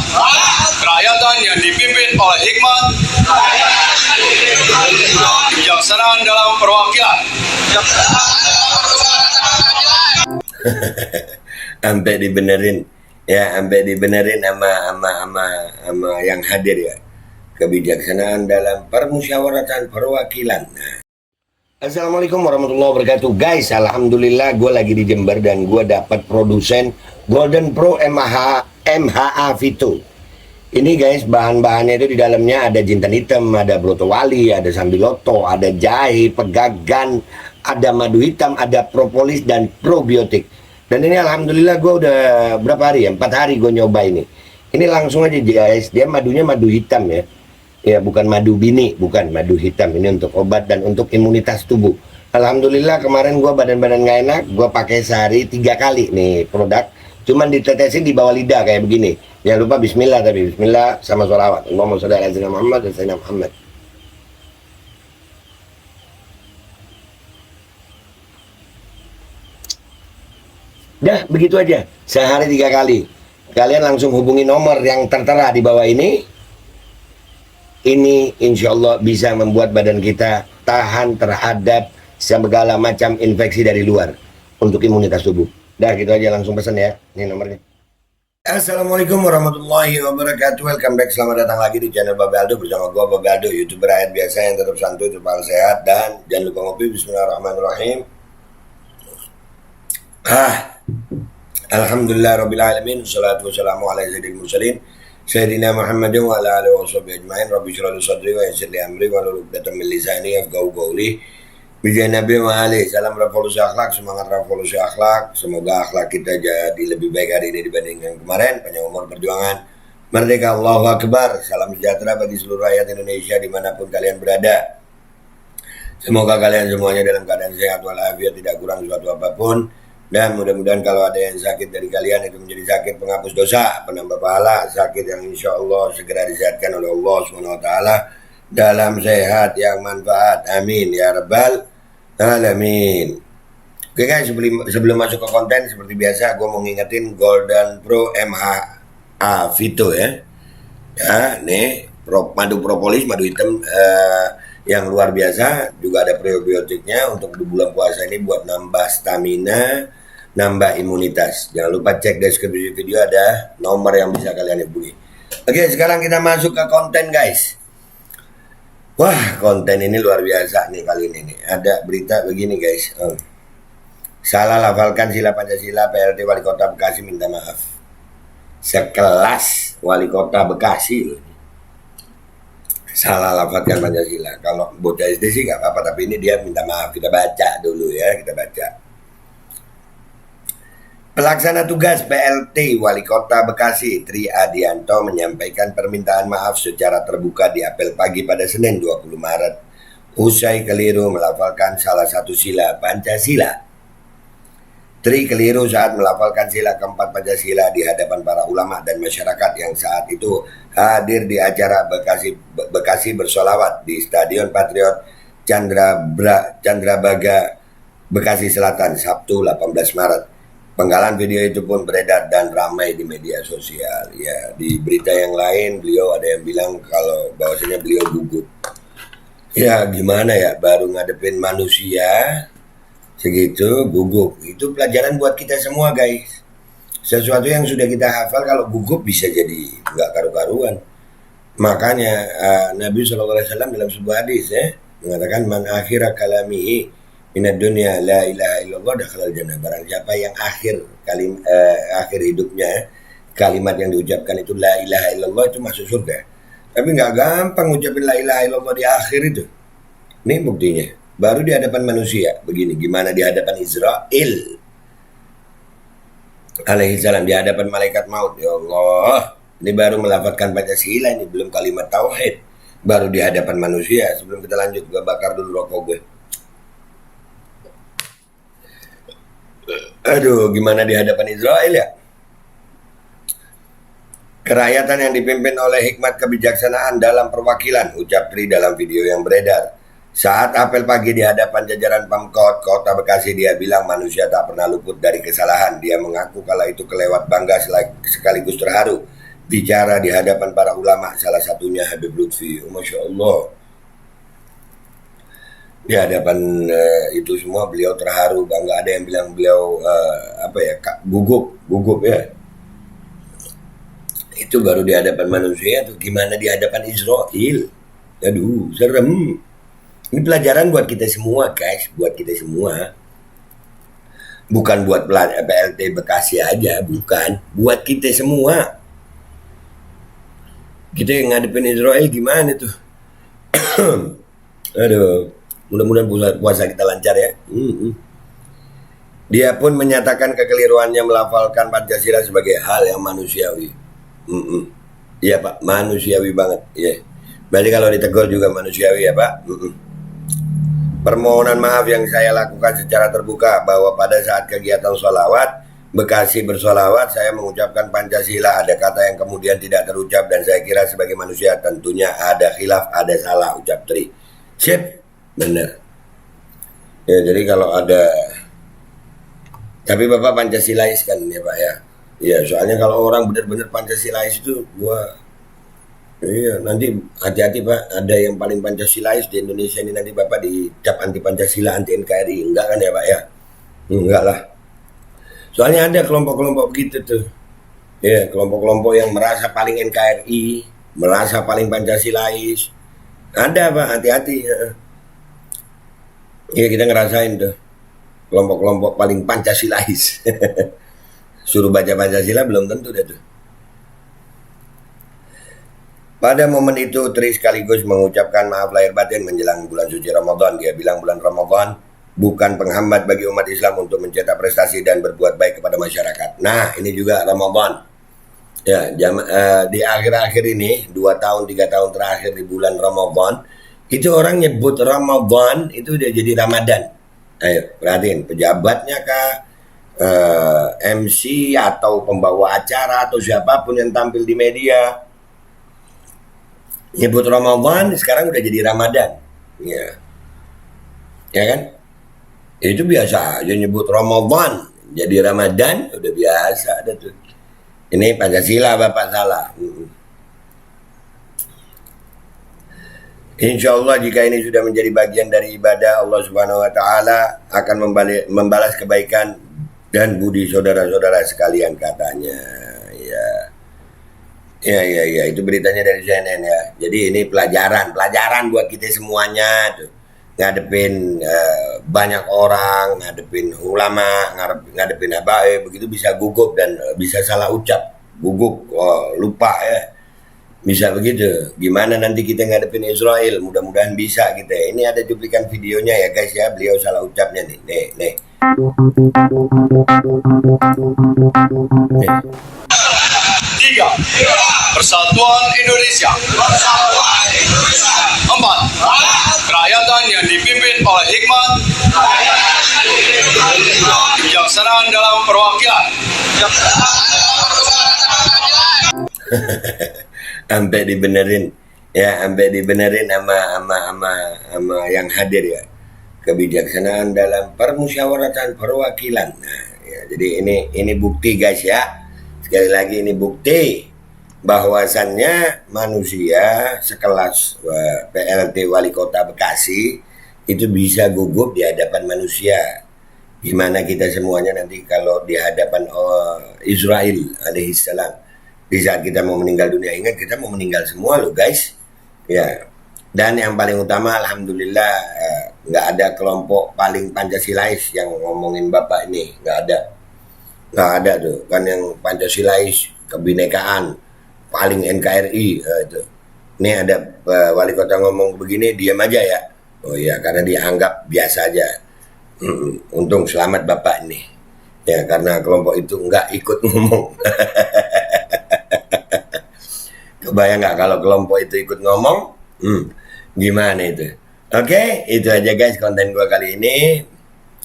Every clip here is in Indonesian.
Kerakyatan yang dipimpin oleh hikmat, kebijaksanaan dalam perwakilan. Sampai dibenerin ya, sampai dibenerin sama yang hadir ya. Kebijaksanaan dalam permusyawaratan perwakilan. Assalamualaikum warahmatullahi wabarakatuh, guys. Alhamdulillah gue lagi di Jember dan gue dapat produsen Golden Pro MHA Vito. Ini guys, bahan-bahannya itu di dalamnya ada jintan hitam, ada broto wali, ada sambiloto, ada jahe, pegagan, ada madu hitam, ada propolis dan probiotik. Dan ini alhamdulillah gue udah berapa hari ya? 4 hari gue nyoba ini. Ini langsung aja guys, dia madunya madu hitam ya. Ya bukan madu bini, bukan madu hitam. Ini untuk obat dan untuk imunitas tubuh. Alhamdulillah kemarin gue badan-badan gak enak, gue pakai sehari 3 kali nih produk. Cuman ditetesin di bawah lidah kayak begini. Jangan lupa bismillah, tapi bismillah sama sholawat. Allahumma sholli ala sayyidina Muhammad dan sayyidina Muhammad. Dah begitu aja, sehari 3 kali. Kalian langsung hubungi nomor yang tertera di bawah ini. Ini insya Allah bisa membuat badan kita tahan terhadap segala macam infeksi dari luar untuk imunitas tubuh. Dah gitu aja, langsung pesan ya. Ini nomornya. Assalamualaikum warahmatullahi wabarakatuh. Welcome back, selamat datang lagi di channel Babe Aldo bersama gua Babe Aldo, YouTuber rakyat biasa yang tetap santuy, tetap sehat, dan jangan lupa ngopi. Bismillahirrahmanirrahim. Alhamdulillah rabbil alamin, wassalatu wassalamu ala sayyidil mursalin Sayyidina Muhammadin wa ala alihi wa sahbihi ajma'in. Rabbi shrah li sadri wa yassir li amri wa hlul 'uqdatam min lisani yafqahu qawli. Bijaya Nabi wa alihi. Salam revolusi akhlak, semangat revolusi akhlak. Semoga akhlak kita jadi lebih baik hari ini dibandingkan kemarin. Panjang umur perjuangan, merdeka, Allahu Akbar. Salam sejahtera bagi seluruh rakyat Indonesia dimanapun kalian berada. Semoga kalian semuanya dalam keadaan sehat walafiat, tidak kurang suatu apapun. Dan mudah-mudahan kalau ada yang sakit dari kalian itu menjadi sakit penghapus dosa, penambah pahala, sakit yang insya Allah segera disehatkan oleh Allah SWT dalam sehat yang manfaat. Amin ya rabbal alamin. Oke guys, sebelum masuk ke konten, seperti biasa gue mau ngingetin Golden Pro MHA Vito ya. Ya, nih madu propolis, madu hitam yang luar biasa. Juga ada probiotiknya untuk di bulan puasa ini buat nambah stamina, nambah imunitas. Jangan lupa cek deskripsi video, ada nomor yang bisa kalian hubungi. Oke, sekarang kita masuk ke konten guys. Wah, konten ini luar biasa nih kali ini nih. Ada berita begini guys. Salah lafalkan sila Pancasila, PLT Wali Kota Bekasi minta maaf. Sekelas Wali Kota Bekasi loh. Salah lafalkan Pancasila. Kalau bocah SD sih gak apa-apa, tapi ini dia minta maaf. Kita baca dulu ya, kita baca. Pelaksana tugas PLT Wali Kota Bekasi Tri Adianto menyampaikan permintaan maaf secara terbuka di apel pagi pada Senin 20 Maret usai keliru melafalkan salah satu sila Pancasila. Tri keliru saat melafalkan sila keempat Pancasila di hadapan para ulama dan masyarakat yang saat itu hadir di acara Bekasi bersolawat di Stadion Patriot Candrabaga Bekasi Selatan Sabtu 18 Maret. Penggalan video itu pun beredar dan ramai di media sosial. Ya, di berita yang lain beliau ada yang bilang kalau bahwasanya beliau gugup. Ya, gimana ya, baru ngadepin manusia segitu gugup. Itu pelajaran buat kita semua guys. Sesuatu yang sudah kita hafal kalau gugup bisa jadi nggak karu-karuan. Makanya Nabi SAW dalam sebuah hadis mengatakan man akhira kalamihi inad dunya la ilaha illallah dakhalal jannah. Barang siapa yang akhir hidupnya kalimat yang diucapkan itu la ilaha illallah itu masuk surga. Tapi nggak gampang ngucapin la ilaha illallah di akhir itu. Ini buktinya. Baru di hadapan manusia begini, gimana di hadapan Israel alaihissalam, di hadapan malaikat maut. Ya Allah, ini baru melafazkan Pancasila, ini belum kalimat tauhid. Baru di hadapan manusia. Sebelum kita lanjut, gue bakar dulu rokok gue. Aduh, gimana di hadapan Israel ya? Kerakyatan yang dipimpin oleh hikmat kebijaksanaan dalam perwakilan, ucap Tri dalam video yang beredar. Saat apel pagi di hadapan jajaran Pemkot Kota Bekasi, dia bilang manusia tak pernah luput dari kesalahan. Dia mengaku kala itu kelewat bangga sekaligus terharu bicara di hadapan para ulama, salah satunya Habib Lutfi. Masya Allah. Di hadapan itu semua beliau terharu, bangga. Ada yang bilang beliau gugup ya. Itu baru di hadapan manusia tuh, gimana di hadapan Israel? Aduh, serem. Ini pelajaran buat kita semua, guys, buat kita semua. Bukan buat PLT Bekasi aja, bukan, buat kita semua. Kita yang ngadepin Israel gimana tuh? Aduh. Mudah-mudahan puasa kita lancar ya. Dia pun menyatakan kekeliruannya melafalkan Pancasila sebagai hal yang manusiawi. Iya Pak, manusiawi banget. Iya. Berarti kalau ditegur juga manusiawi ya Pak. Permohonan maaf yang saya lakukan secara terbuka bahwa pada saat kegiatan sholawat Bekasi bersolawat saya mengucapkan Pancasila, ada kata yang kemudian tidak terucap dan saya kira sebagai manusia tentunya ada khilaf, ada salah, ucap Tri. Sip. Benar. Ya, jadi kalau ada, tapi Bapak Pancasilais kan ya Pak ya. Ya, soalnya kalau orang benar-benar Pancasilais itu nanti hati-hati Pak, ada yang paling Pancasilais di Indonesia ini, nanti Bapak dicap anti Pancasila, anti NKRI. Enggak kan ya Pak ya? Enggak lah. Soalnya ada kelompok-kelompok begitu tuh. Ya, kelompok-kelompok yang merasa paling NKRI, merasa paling Pancasilais. Ada Pak, hati-hati. Iya, kita ngerasain tuh kelompok-kelompok paling Pancasilais. Suruh baca Pancasila belum tentu deh tuh. Pada momen itu Tri sekaligus mengucapkan maaf lahir batin menjelang bulan suci Ramadan. Dia bilang bulan Ramadan bukan penghambat bagi umat Islam untuk mencetak prestasi dan berbuat baik kepada masyarakat. Nah, ini juga Ramadan. Ya, di akhir-akhir ini 2 tahun 3 tahun terakhir di bulan Ramadan itu orang nyebut Ramadan itu udah jadi Ramadan. Ayo perhatiin, pejabatnya kah, MC atau pembawa acara atau siapapun yang tampil di media nyebut Ramadan sekarang udah jadi Ramadan. Ya kan? Itu biasa aja nyebut Ramadan jadi Ramadan, udah biasa ada tuh. Ini Pancasila Bapak salah. Insya Allah jika ini sudah menjadi bagian dari ibadah, Allah Subhanahu Wa Taala akan membalas kebaikan dan budi saudara-saudara sekalian, katanya. Ya, itu beritanya dari CNN ya. Jadi ini pelajaran buat kita semuanya tuh. Ngadepin banyak orang, ngadepin ulama, ngadepin habaib, begitu bisa gugup dan bisa salah ucap, gugup, lupa ya. Bisa begitu. Gimana nanti kita ngadepin Israel? Mudah-mudahan bisa kita. Ini ada cuplikan videonya ya guys ya. Beliau salah ucapnya nih. Nih. 3. Persatuan Indonesia. 4. Kerakyatan yang dipimpin oleh hikmat, kebijaksanaan dalam perwakilan. Sampai dibenerin sama yang hadir ya, kebijaksanaan dalam permusyawaratan perwakilan. Nah, ya, jadi ini bukti guys ya, sekali lagi ini bukti bahwasannya manusia sekelas PLT Wali Kota Bekasi itu bisa gugup di hadapan manusia. Gimana kita semuanya nanti kalau di hadapan Israel alaihissalam di saat kita mau meninggal dunia. Ingat, kita mau meninggal semua loh guys ya. Dan yang paling utama alhamdulillah nggak ada kelompok paling Pancasilais yang ngomongin Bapak ini. Nggak ada tuh kan, yang Pancasilais kebinekaan paling NKRI itu. Ini ada wali kota ngomong begini diam aja ya. Oh iya, karena dianggap biasa aja. Untung selamat Bapak ini ya, karena kelompok itu nggak ikut ngomong. Kebayang nggak kalau kelompok itu ikut ngomong? Gimana itu? Oke, itu aja guys konten gua kali ini.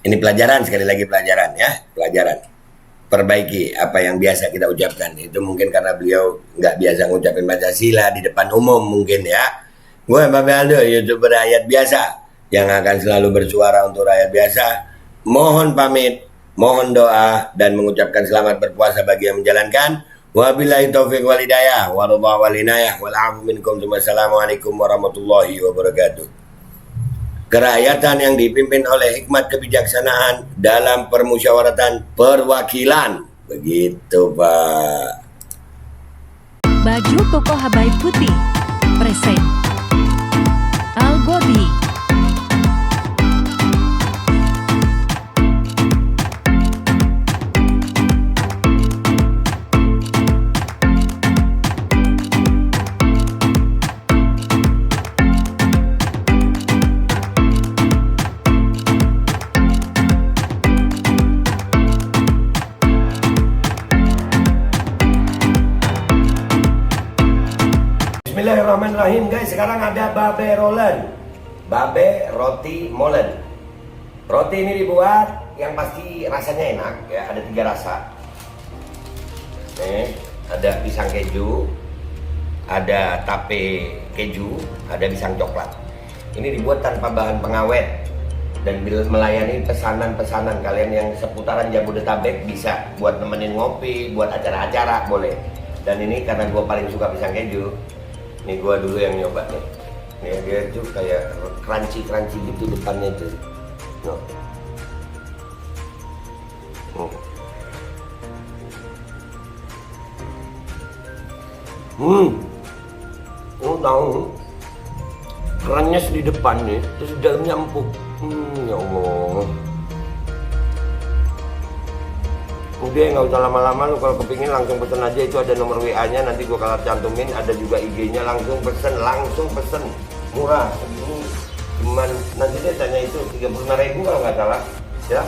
Ini pelajaran, sekali lagi pelajaran ya, pelajaran. Perbaiki apa yang biasa kita ucapkan. Itu mungkin karena beliau nggak biasa ngucapin Pancasila di depan umum mungkin ya. Gue Bapak Aldo, YouTuber rakyat biasa yang akan selalu bersuara untuk rakyat biasa. Mohon pamit, mohon doa dan mengucapkan selamat berpuasa bagi yang menjalankan. Wabillahi taufiq wal hidayah, waridha wal inayah, wal afu minkum. Wassalamualaikum warahmatullahi wabarakatuh. Kerakyatan yang dipimpin oleh hikmat kebijaksanaan dalam permusyawaratan perwakilan. Begitu, Pak. Baju koko Habaib putih. Present. Al-Godi. Bismillahirrahmanirrahim guys, sekarang ada babe rolen, babe roti molen. Roti ini dibuat yang pasti rasanya enak ya, ada 3 rasa. Nih, ada pisang keju, ada tape keju, ada pisang coklat. Ini dibuat tanpa bahan pengawet dan melayani pesanan-pesanan kalian yang seputaran Jabodetabek, bisa buat nemenin ngopi, buat acara-acara boleh. Dan ini karena gue paling suka pisang keju, nih gua dulu yang nyoba nih. Nih dia tuh kayak crunchy gitu depannya tuh. No. Tahu kerennya di depan nih, terus di dalamnya empuk. Ya Allah. Udah nggak usah lama-lama, lu kalau kepingin langsung pesen aja, itu ada nomor WA-nya, nanti gua kalau cantumin, ada juga IG-nya, langsung pesen, murah segini, cuman nanti dia tanya itu 35.000 kalau nggak salah ya.